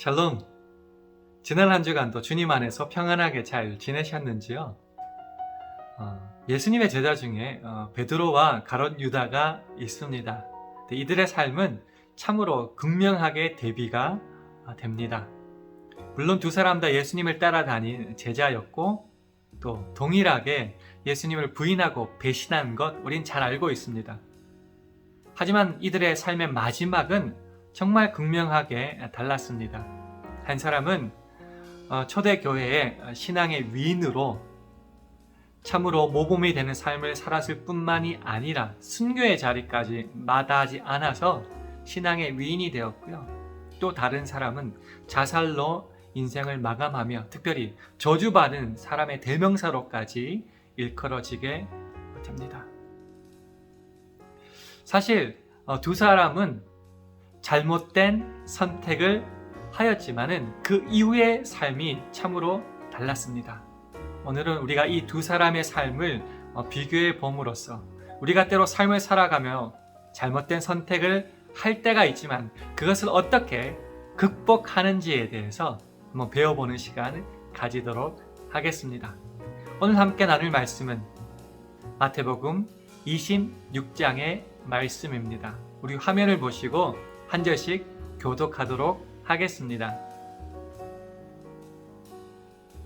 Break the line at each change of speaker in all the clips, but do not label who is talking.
샬롬. 지난 한 주간도 주님 안에서 평안하게 잘 지내셨는지요? 예수님의 제자 중에 베드로와 가룟 유다가 있습니다. 이들의 삶은 참으로 극명하게 대비가 됩니다. 물론 두 사람 다 예수님을 따라다닌 제자였고 또 동일하게 예수님을 부인하고 배신한 것 우린 잘 알고 있습니다. 하지만 이들의 삶의 마지막은 정말 극명하게 달랐습니다. 한 사람은 초대교회의 신앙의 위인으로 참으로 모범이 되는 삶을 살았을 뿐만이 아니라 순교의 자리까지 마다하지 않아서 신앙의 위인이 되었고요. 또 다른 사람은 자살로 인생을 마감하며 특별히 저주받은 사람의 대명사로까지 일컬어지게 됩니다. 사실 두 사람은 잘못된 선택을 하였지만은 그 이후의 삶이 참으로 달랐습니다. 오늘은 우리가 이 두 사람의 삶을 비교해 봄으로써 우리가 때로 삶을 살아가며 잘못된 선택을 할 때가 있지만 그것을 어떻게 극복하는지에 대해서 한번 배워보는 시간을 가지도록 하겠습니다. 오늘 함께 나눌 말씀은 마태복음 26장의 말씀입니다. 우리 화면을 보시고 한 절씩 교독하도록 하겠습니다.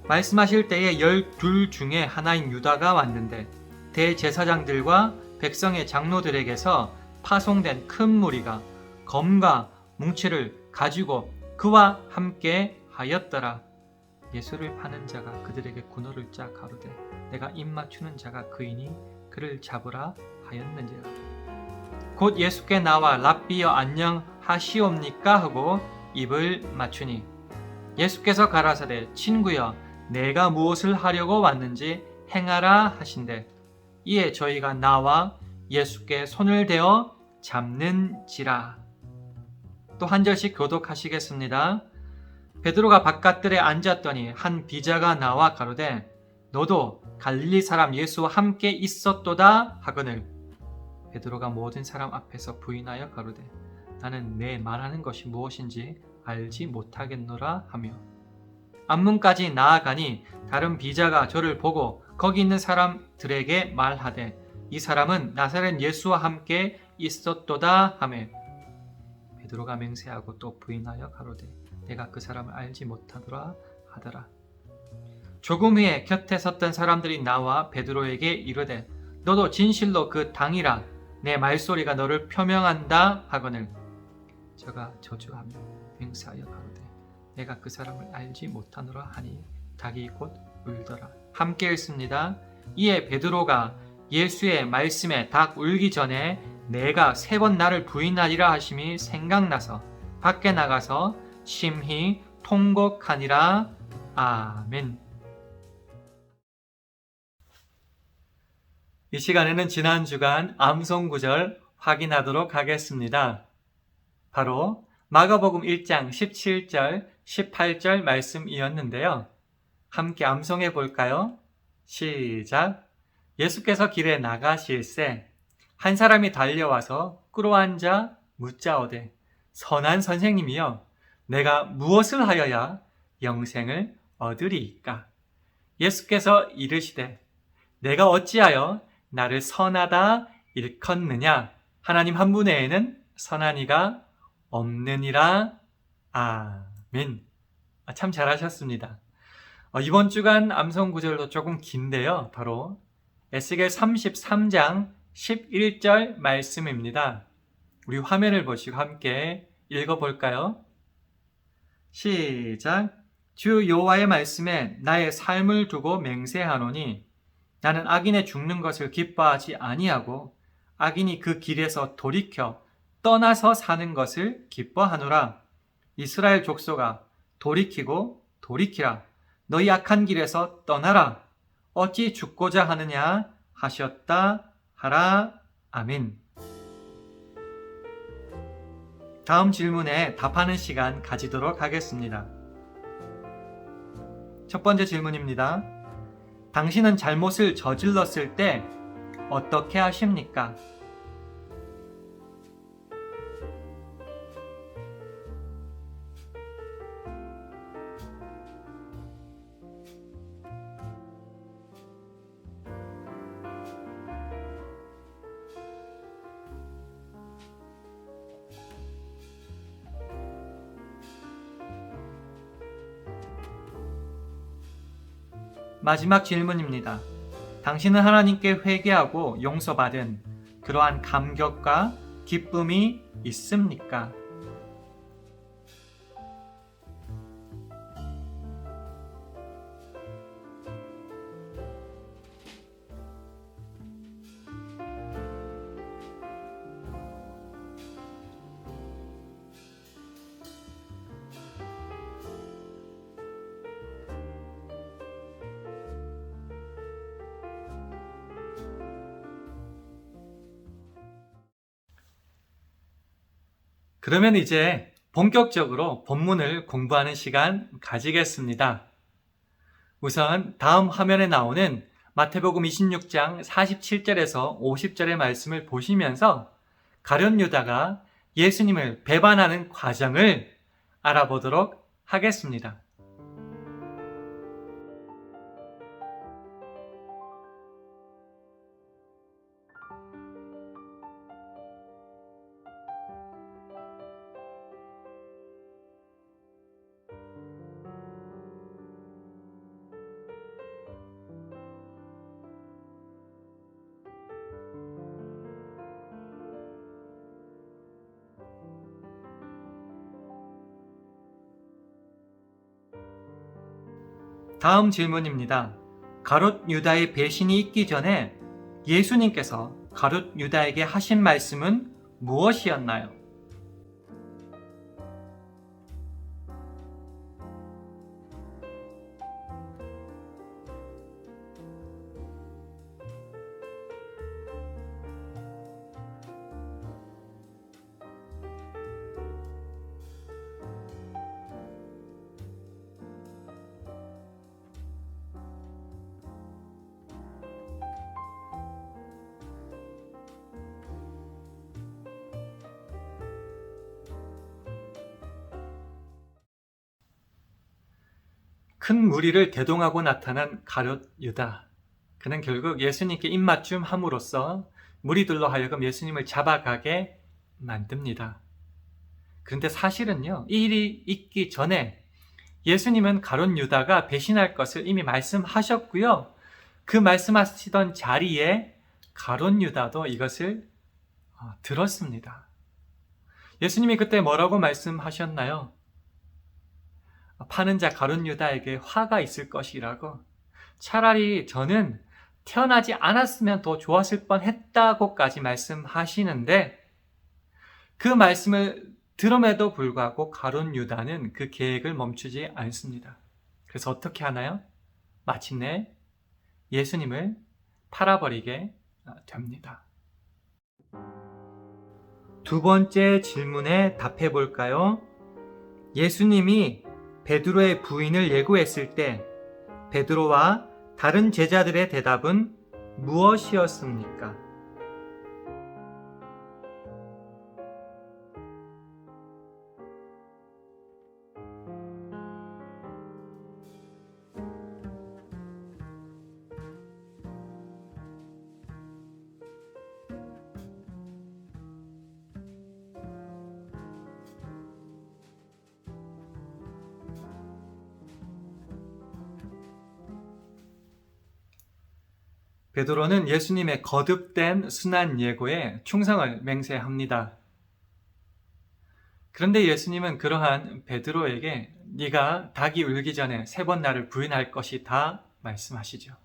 말씀하실 때에 12 중에 하나인 유다가 왔는데 대제사장들과 백성의 장로들에게서 파송된 큰 무리가 검과 뭉치를 가지고 그와 함께 하였더라. 예수를 파는 자가 그들에게 군호를 짜 가로되 내가 입 맞추는 자가 그이니 그를 잡으라 하였는지라. 곧 예수께 나와 랍비여 안녕하시옵니까 하고 입을 맞추니 예수께서 가라사대 친구여 내가 무엇을 하려고 왔는지 행하라 하신대 이에 저희가 나와 예수께 손을 대어 잡는지라. 또 한 절씩 교독하시겠습니다. 베드로가 바깥들에 앉았더니 한 비자가 나와 가로되 너도 갈릴리 사람 예수와 함께 있었도다 하거늘 베드로가 모든 사람 앞에서 부인하여 가로되 나는 내 말하는 것이 무엇인지 알지 못하겠노라 하며 앞문까지 나아가니 다른 비자가 저를 보고 거기 있는 사람들에게 말하되 이 사람은 나사렛 예수와 함께 있었도다 하며 베드로가 맹세하고 또 부인하여 가로되 내가 그 사람을 알지 못하더라 하더라. 조금 후에 곁에 섰던 사람들이 나와 베드로에게 이르되 너도 진실로 그 당이라 내 말소리가 너를 표명한다 하거늘 저가 저주하며 맹세하여 가로되 내가 그 사람을 알지 못하노라 하니 닭이 곧 울더라. 함께 읽습니다. 이에 베드로가 예수의 말씀에 닭 울기 전에 내가 3번 나를 부인하리라 하심이 생각나서 밖에 나가서 심히 통곡하니라. 아멘. 이 시간에는 지난 주간 암송 구절 확인하도록 하겠습니다. 바로 마가복음 1장 17절, 18절 말씀이었는데요. 함께 암송해 볼까요? 시작. 예수께서 길에 나가실새 한 사람이 달려와서 끌어앉아 묻자오되 선한 선생님이여 내가 무엇을 하여야 영생을 얻으리이까? 예수께서 이르시되 내가 어찌하여 나를 선하다 일컫느냐? 하나님 한 분 외에는 선한 이가 없느니라. 아멘. 참 잘하셨습니다. 이번 주간 암송 구절도 조금 긴데요. 바로 에스겔 33장 11절 말씀입니다. 우리 화면을 보시고 함께 읽어볼까요? 시작. 주 여호와의 말씀에 나의 삶을 두고 맹세하노니 나는 악인의 죽는 것을 기뻐하지 아니하고 악인이 그 길에서 돌이켜 떠나서 사는 것을 기뻐하노라. 이스라엘 족속아 돌이키고 돌이키라. 너희 악한 길에서 떠나라. 어찌 죽고자 하느냐 하셨다 하라. 아멘. 다음 질문에 답하는 시간 가지도록 하겠습니다. 첫 번째 질문입니다. 당신은 잘못을 저질렀을 때 어떻게 하십니까? 마지막 질문입니다. 당신은 하나님께 회개하고 용서받은 그러한 감격과 기쁨이 있습니까? 그러면 이제 본격적으로 본문을 공부하는 시간 가지겠습니다. 우선 다음 화면에 나오는 마태복음 26장 47절에서 50절의 말씀을 보시면서 가룟 유다가 예수님을 배반하는 과정을 알아보도록 하겠습니다. 다음 질문입니다. 가룟 유다의 배신이 있기 전에 예수님께서 가룟 유다에게 하신 말씀은 무엇이었나요? 큰 무리를 대동하고 나타난 가룟 유다. 그는 결국 예수님께 입맞춤 함으로써 무리들로 하여금 예수님을 잡아가게 만듭니다. 그런데 사실은요, 이 일이 있기 전에 예수님은 가룟 유다가 배신할 것을 이미 말씀하셨고요. 그 말씀하시던 자리에 가룟 유다도 이것을 들었습니다. 예수님이 그때 뭐라고 말씀하셨나요? 파는 자 가룟 유다에게 화가 있을 것이라고, 차라리 저는 태어나지 않았으면 더 좋았을 뻔했다고까지 말씀하시는데, 그 말씀을 들음에도 불구하고 가룟 유다는 그 계획을 멈추지 않습니다. 그래서 어떻게 하나요? 마침내 예수님을 팔아버리게 됩니다. 두 번째 질문에 답해 볼까요? 예수님이 베드로의 부인을 예고했을 때 베드로와 다른 제자들의 대답은 무엇이었습니까? 베드로는 예수님의 거듭된 순한 예고에 충성을 맹세합니다. 그런데 예수님은 그러한 베드로에게 네가 닭이 울기 전에 3번 나를 부인할 것이다 말씀하시죠.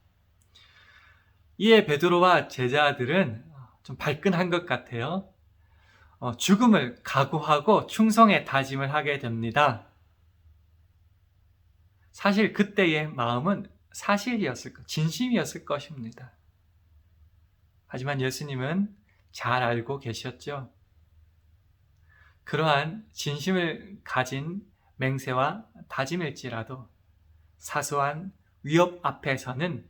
이에 베드로와 제자들은 좀 발끈한 것 같아요. 죽음을 각오하고 충성의 다짐을 하게 됩니다. 사실 그때의 마음은 진심이었을 것입니다. 하지만 예수님은 잘 알고 계셨죠. 그러한 진심을 가진 맹세와 다짐일지라도 사소한 위협 앞에서는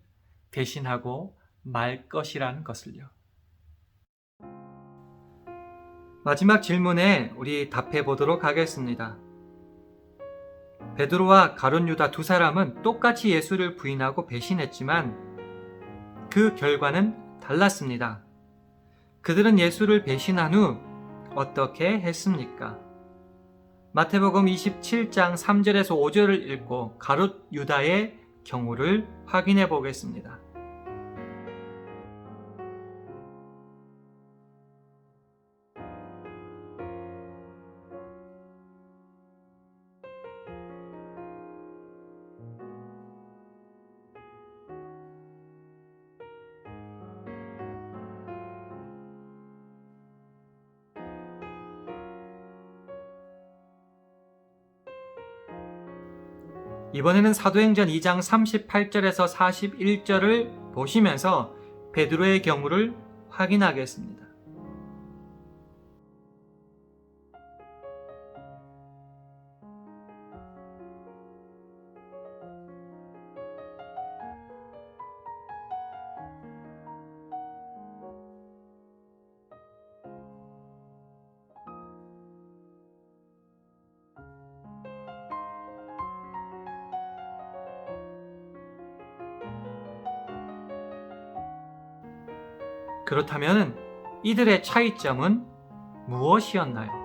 대신하고 말 것이라는 것을요. 마지막 질문에 우리 답해 보도록 하겠습니다. 베드로와 가룟 유다 두 사람은 똑같이 예수를 부인하고 배신했지만 그 결과는 달랐습니다. 그들은 예수를 배신한 후 어떻게 했습니까? 마태복음 27장 3절에서 5절을 읽고 가룟 유다의 경우를 확인해 보겠습니다. 이번에는 사도행전 2장 38절에서 41절을 보시면서 베드로의 경우를 확인하겠습니다. 그렇다면 이들의 차이점은 무엇이었나요?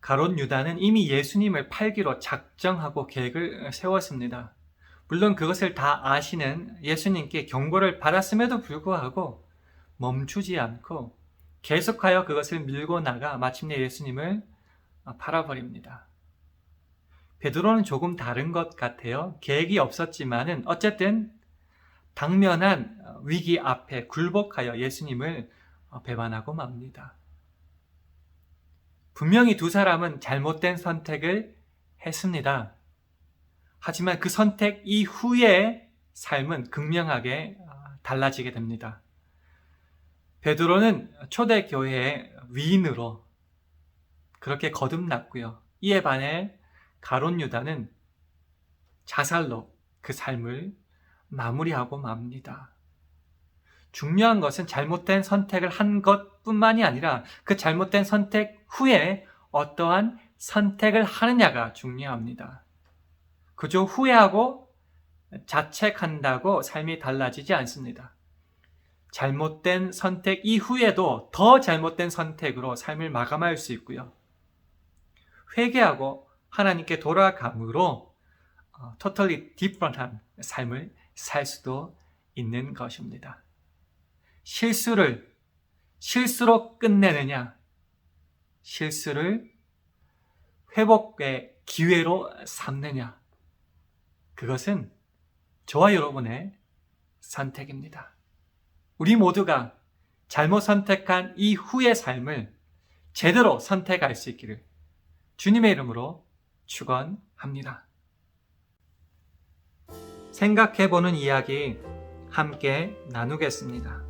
가롯 유다는 이미 예수님을 팔기로 작정하고 계획을 세웠습니다. 물론 그것을 다 아시는 예수님께 경고를 받았음에도 불구하고 멈추지 않고 계속하여 그것을 밀고 나가 마침내 예수님을 팔아버립니다. 베드로는 조금 다른 것 같아요. 계획이 없었지만은 어쨌든 당면한 위기 앞에 굴복하여 예수님을 배반하고 맙니다. 분명히 두 사람은 잘못된 선택을 했습니다. 하지만 그 선택 이후의 삶은 극명하게 달라지게 됩니다. 베드로는 초대교회의 위인으로 그렇게 거듭났고요. 이에 반해 가롯 유다는 자살로 그 삶을 마무리하고 맙니다. 중요한 것은 잘못된 선택을 한 것뿐만이 아니라 그 잘못된 선택 후에 어떠한 선택을 하느냐가 중요합니다. 그저 후회하고 자책한다고 삶이 달라지지 않습니다. 잘못된 선택 이후에도 더 잘못된 선택으로 삶을 마감할 수 있고요. 회개하고 하나님께 돌아감으로 totally different한 삶을 살 수도 있는 것입니다. 실수를 실수로 끝내느냐, 실수를 회복의 기회로 삼느냐, 그것은 저와 여러분의 선택입니다. 우리 모두가 잘못 선택한 이후의 삶을 제대로 선택할 수 있기를 주님의 이름으로 축원합니다. 생각해보는 이야기 함께 나누겠습니다.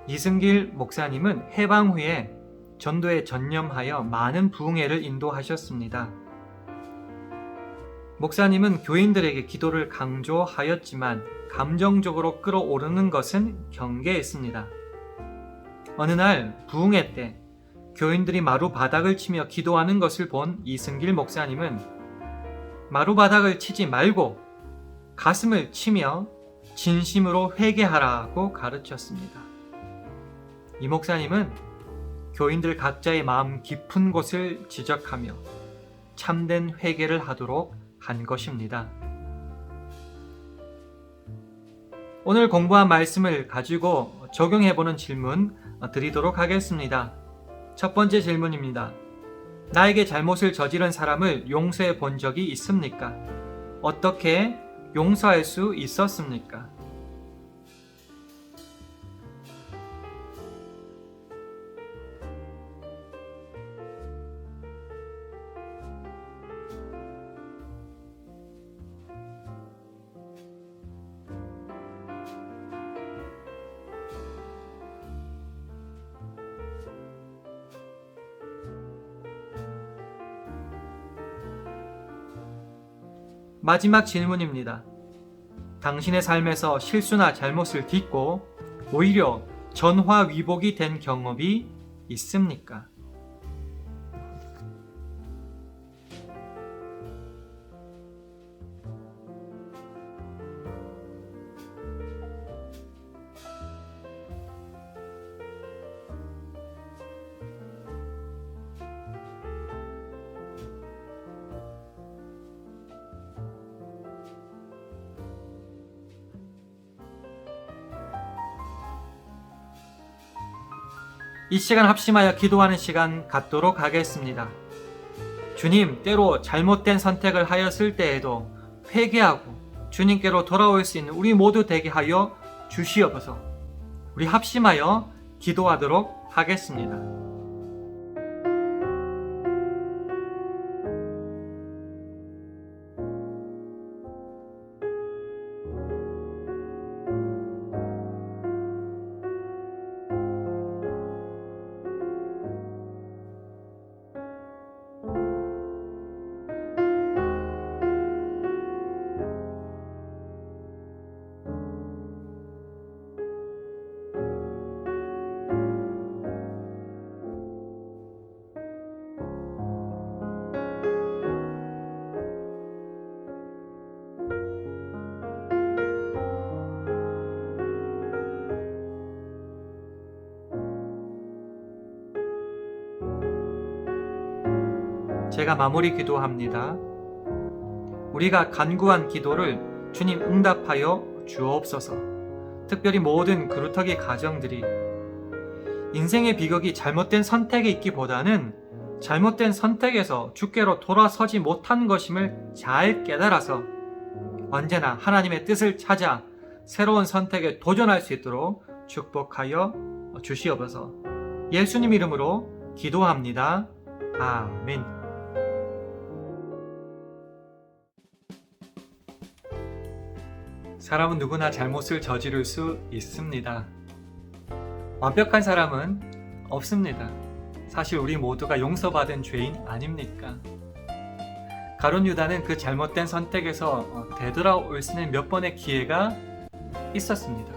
이승길 목사님은 해방 후에 전도에 전념하여 많은 부흥회를 인도하셨습니다. 목사님은 교인들에게 기도를 강조하였지만 감정적으로 끌어오르는 것은 경계했습니다. 어느 날 부흥회 때 교인들이 마루 바닥을 치며 기도하는 것을 본 이승길 목사님은 마루 바닥을 치지 말고 가슴을 치며 진심으로 회개하라고 가르쳤습니다. 이 목사님은 교인들 각자의 마음 깊은 곳을 지적하며 참된 회개를 하도록 한 것입니다. 오늘 공부한 말씀을 가지고 적용해보는 질문 드리도록 하겠습니다. 첫 번째 질문입니다. 나에게 잘못을 저지른 사람을 용서해 본 적이 있습니까? 어떻게 용서할 수 있었습니까? 마지막 질문입니다. 당신의 삶에서 실수나 잘못을 딛고 오히려 전화위복이 된 경험이 있습니까? 이 시간 합심하여 기도하는 시간 갖도록 하겠습니다. 주님, 때로 잘못된 선택을 하였을 때에도 회개하고 주님께로 돌아올 수 있는 우리 모두 되게 하여 주시옵소서. 우리 합심하여 기도하도록 하겠습니다. 제가 마무리 기도합니다. 우리가 간구한 기도를 주님 응답하여 주옵소서. 특별히 모든 그루터기 가정들이 인생의 비극이 잘못된 선택에 있기보다는 잘못된 선택에서 주께로 돌아서지 못한 것임을 잘 깨달아서 언제나 하나님의 뜻을 찾아 새로운 선택에 도전할 수 있도록 축복하여 주시옵소서. 예수님 이름으로 기도합니다. 아멘. 사람은 누구나 잘못을 저지를 수 있습니다. 완벽한 사람은 없습니다. 사실 우리 모두가 용서받은 죄인 아닙니까? 가룟 유다는 그 잘못된 선택에서 되돌아올 수 있는 몇 번의 기회가 있었습니다.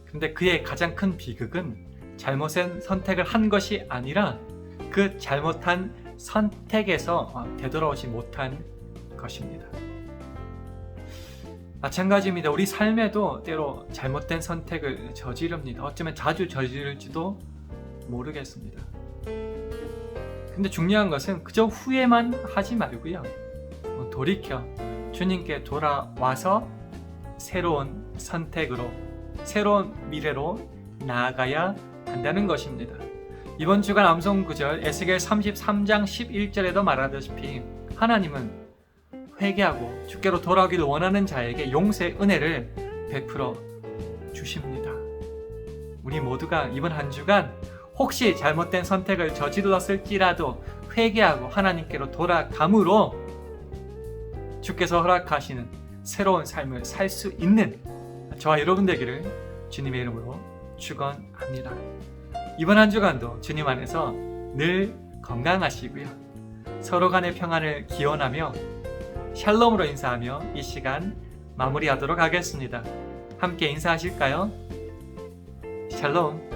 근데 그의 가장 큰 비극은 잘못된 선택을 한 것이 아니라 그 잘못한 선택에서 되돌아오지 못한 것입니다. 마찬가지입니다. 우리 삶에도 때로 잘못된 선택을 저지릅니다. 어쩌면 자주 저지를지도 모르겠습니다. 근데 중요한 것은 그저 후회만 하지 말고요. 돌이켜 주님께 돌아와서 새로운 선택으로, 새로운 미래로 나아가야 한다는 것입니다. 이번 주간 암송구절 에스겔 33장 11절에도 말하다시피 하나님은 회개하고 주께로 돌아오기를 원하는 자에게 용서의 은혜를 베풀어 주십니다. 우리 모두가 이번 한 주간 혹시 잘못된 선택을 저질렀을지라도 회개하고 하나님께로 돌아감으로 주께서 허락하시는 새로운 삶을 살 수 있는 저와 여러분 되기를 주님의 이름으로 축원합니다. 이번 한 주간도 주님 안에서 늘 건강하시고요. 서로 간의 평안을 기원하며 샬롬으로 인사하며 이 시간 마무리하도록 하겠습니다. 함께 인사하실까요? 샬롬.